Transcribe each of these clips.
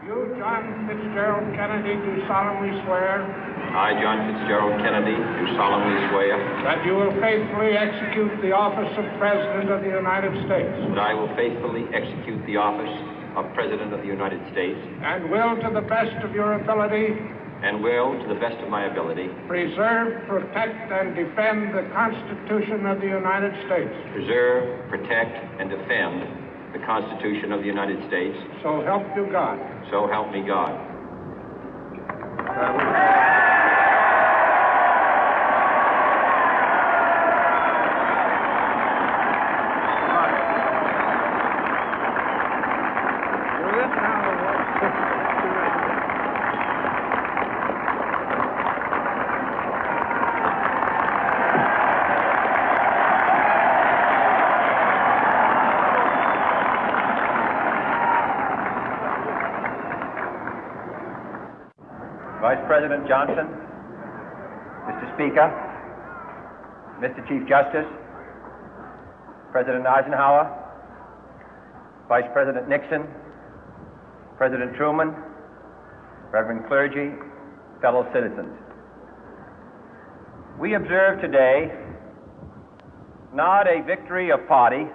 You, John Fitzgerald Kennedy, do solemnly swear. I, John Fitzgerald Kennedy, do solemnly swear. That you will faithfully execute the office of President of the United States. That I will faithfully execute the office of President of the United States. And will, to the best of your ability. And will, to the best of my ability. Preserve, protect, and defend the Constitution of the United States. Preserve, protect, and defend the Constitution of the United States. So help you God. So help me God. Vice President Johnson, Mr. Speaker, Mr. Chief Justice, President Eisenhower, Vice President Nixon, President Truman, Reverend clergy, fellow citizens. We observe today not a victory of party,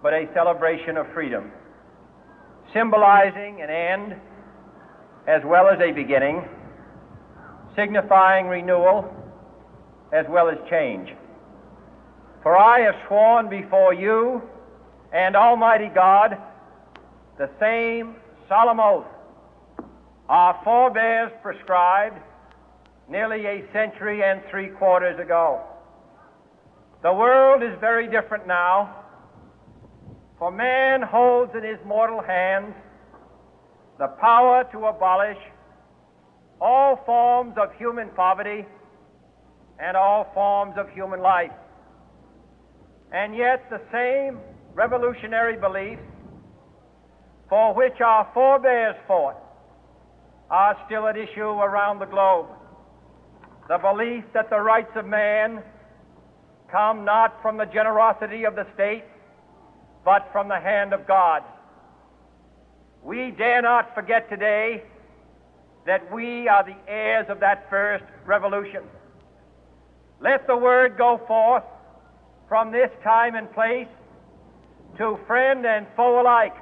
but a celebration of freedom, symbolizing an end as well as a beginning, signifying renewal as well as change. For I have sworn before you and Almighty God the same solemn oath our forebears prescribed nearly a century and 3/4 ago. The world is very different now, for man holds in his mortal hands the power to abolish all forms of human poverty and all forms of human life. And yet the same revolutionary beliefs for which our forebears fought are still at issue around the globe. The belief that the rights of man come not from the generosity of the state, but from the hand of God. We dare not forget today that we are the heirs of that first revolution. Let the word go forth from this time and place to friend and foe alike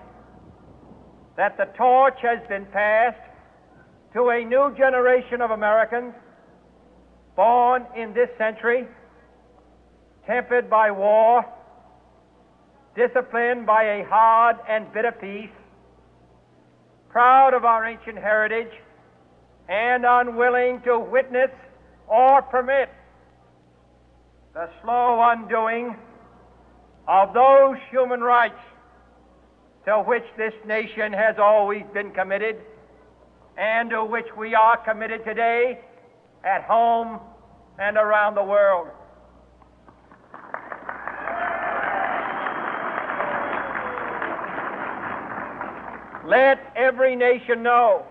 that the torch has been passed to a new generation of Americans born in this century, tempered by war, disciplined by a hard and bitter peace, proud of our ancient heritage, and unwilling to witness or permit the slow undoing of those human rights to which this nation has always been committed and to which we are committed today at home and around the world. Let every nation know,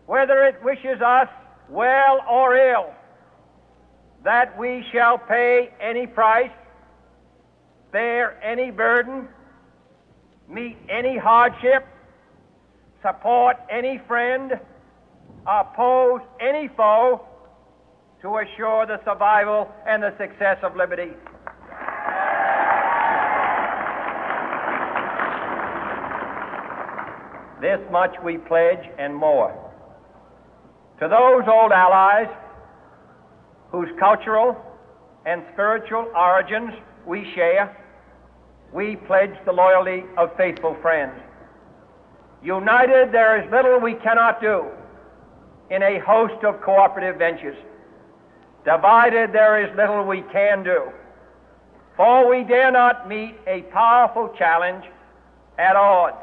whether it wishes us well or ill, that we shall pay any price, bear any burden, meet any hardship, support any friend, oppose any foe to assure the survival and the success of liberty. This much we pledge and more. To those old allies whose cultural and spiritual origins we share, we pledge the loyalty of faithful friends. United, there is little we cannot do in a host of cooperative ventures. Divided, there is little we can do, for we dare not meet a powerful challenge at odds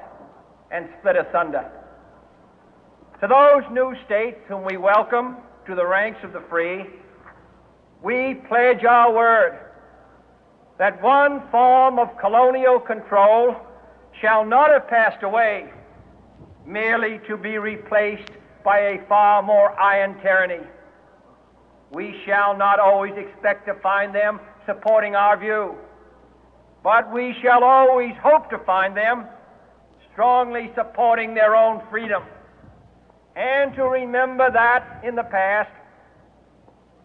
and split asunder. To those new states whom we welcome to the ranks of the free, we pledge our word that one form of colonial control shall not have passed away, merely to be replaced by a far more iron tyranny. We shall not always expect to find them supporting our view, but we shall always hope to find them strongly supporting their own freedom, and to remember that in the past,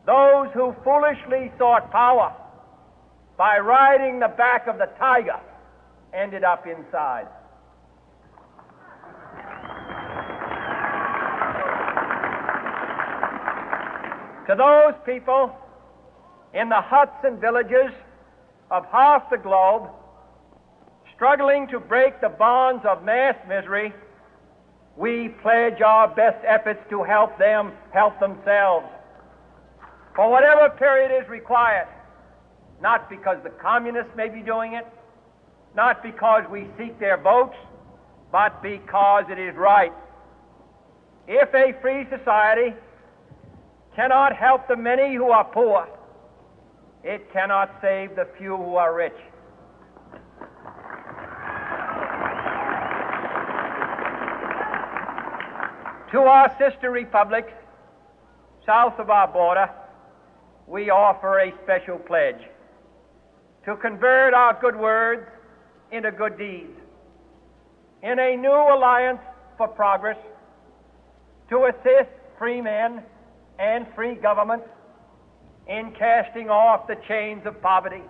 those who foolishly sought power by riding the back of the tiger ended up inside. To those people in the huts and villages of half the globe struggling to break the bonds of mass misery, we pledge our best efforts to help them help themselves for whatever period is required, not because the communists may be doing it, not because we seek their votes, but because it is right. If a free society cannot help the many who are poor, it cannot save the few who are rich. To our sister republics south of our border, we offer a special pledge to convert our good words into good deeds, in a new alliance for progress, to assist free men and free governments in casting off the chains of poverty.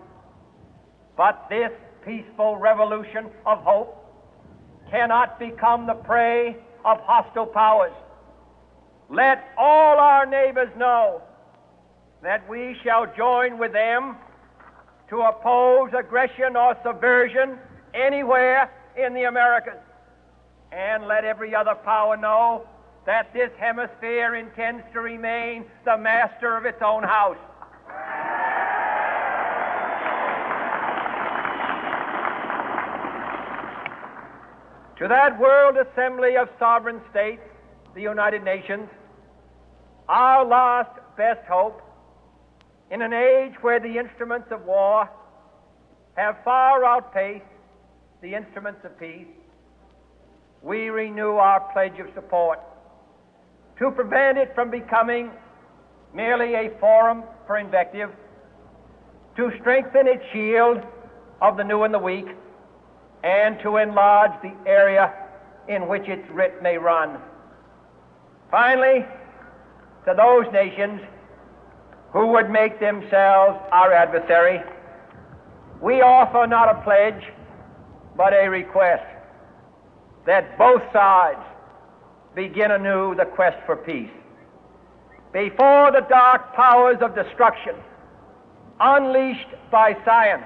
But this peaceful revolution of hope cannot become the prey of hostile powers. Let all our neighbors know that we shall join with them to oppose aggression or subversion anywhere in the Americas. And let every other power know that this hemisphere intends to remain the master of its own house. To that World Assembly of Sovereign States, the United Nations, our last best hope, in an age where the instruments of war have far outpaced the instruments of peace, we renew our pledge of support to prevent it from becoming merely a forum for invective, to strengthen its shield of the new and the weak, and to enlarge the area in which its writ may run. Finally, to those nations who would make themselves our adversary, we offer not a pledge, but a request that both sides begin anew the quest for peace. Before the dark powers of destruction, unleashed by science,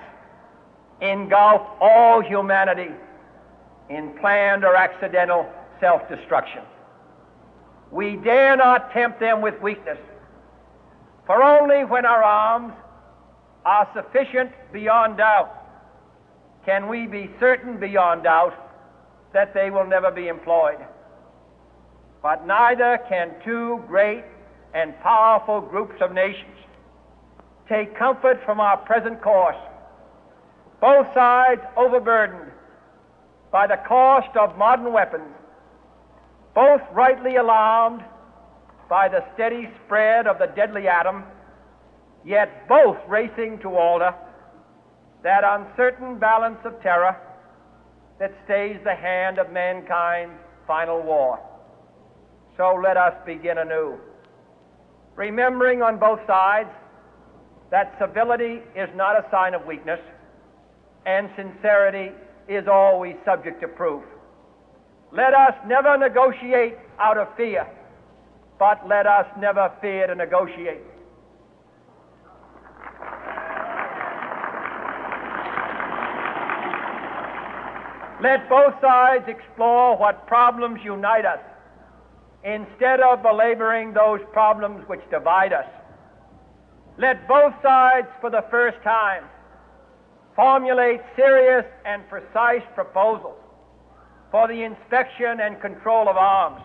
engulf all humanity in planned or accidental self-destruction, we dare not tempt them with weakness, for only when our arms are sufficient beyond doubt can we be certain beyond doubt that they will never be employed. But neither can two great and powerful groups of nations take comfort from our present course, both sides overburdened by the cost of modern weapons, both rightly alarmed by the steady spread of the deadly atom, yet both racing to alter that uncertain balance of terror that stays the hand of mankind's final war. So let us begin anew, remembering on both sides that civility is not a sign of weakness, and sincerity is always subject to proof. Let us never negotiate out of fear, but let us never fear to negotiate. Let both sides explore what problems unite us, instead of belaboring those problems which divide us. Let both sides, for the first time, formulate serious and precise proposals for the inspection and control of arms,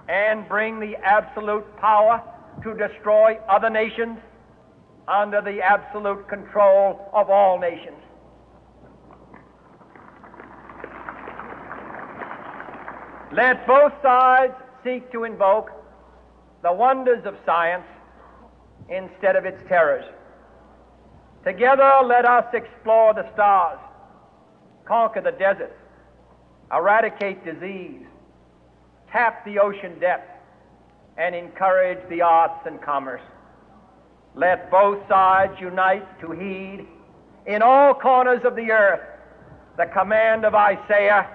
and bring the absolute power to destroy other nations under the absolute control of all nations. Let both sides seek to invoke the wonders of science instead of its terrors. Together, let us explore the stars, conquer the deserts, eradicate disease, tap the ocean depth, and encourage the arts and commerce. Let both sides unite to heed in all corners of the earth the command of Isaiah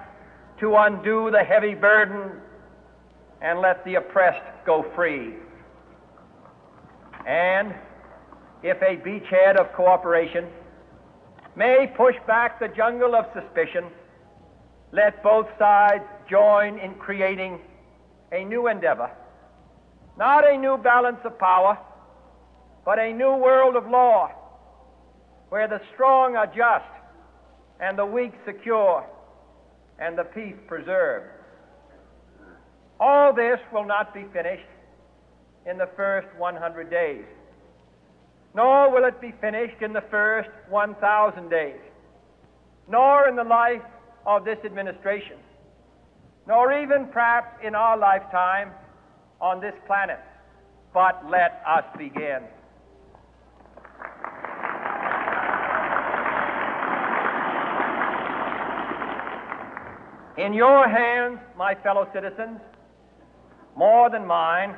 to undo the heavy burden and let the oppressed go free. And if a beachhead of cooperation may push back the jungle of suspicion, let both sides join in creating a new endeavor, not a new balance of power, but a new world of law, where the strong are just and the weak secure and the peace preserved. All this will not be finished in the first 100 days, nor will it be finished in the first 1,000 days, nor in the life of this administration, nor even perhaps in our lifetime on this planet. But let us begin. In your hands, my fellow citizens, more than mine,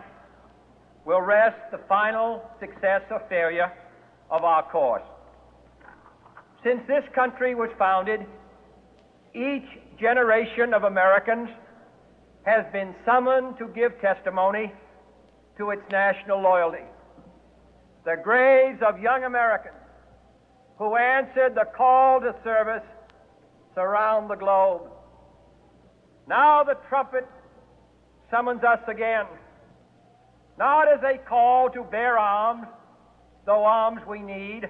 will rest the final success or failure of our course. Since this country was founded, each generation of Americans has been summoned to give testimony to its national loyalty. The graves of young Americans who answered the call to service surround the globe. Now the trumpet summons us again, not as a call to bear arms, though arms we need,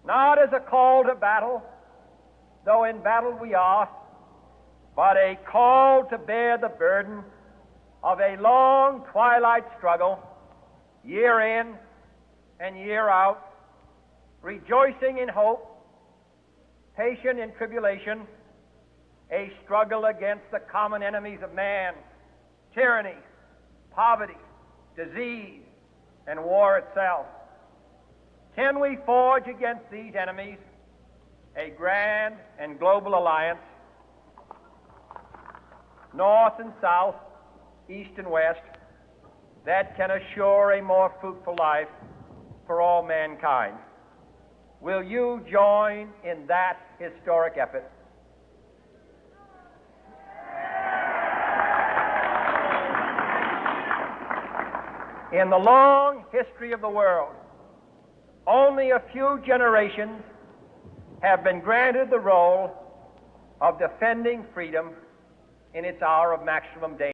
not as a call to battle, though in battle we are, but a call to bear the burden of a long twilight struggle, year in and year out, rejoicing in hope, patient in tribulation, a struggle against the common enemies of man, tyranny, poverty, disease, and war itself. Can we forge against these enemies a grand and global alliance, north and south, east and west, that can assure a more fruitful life for all mankind? Will you join in that historic effort? In the long history of the world, only a few generations have been granted the role of defending freedom in its hour of maximum danger.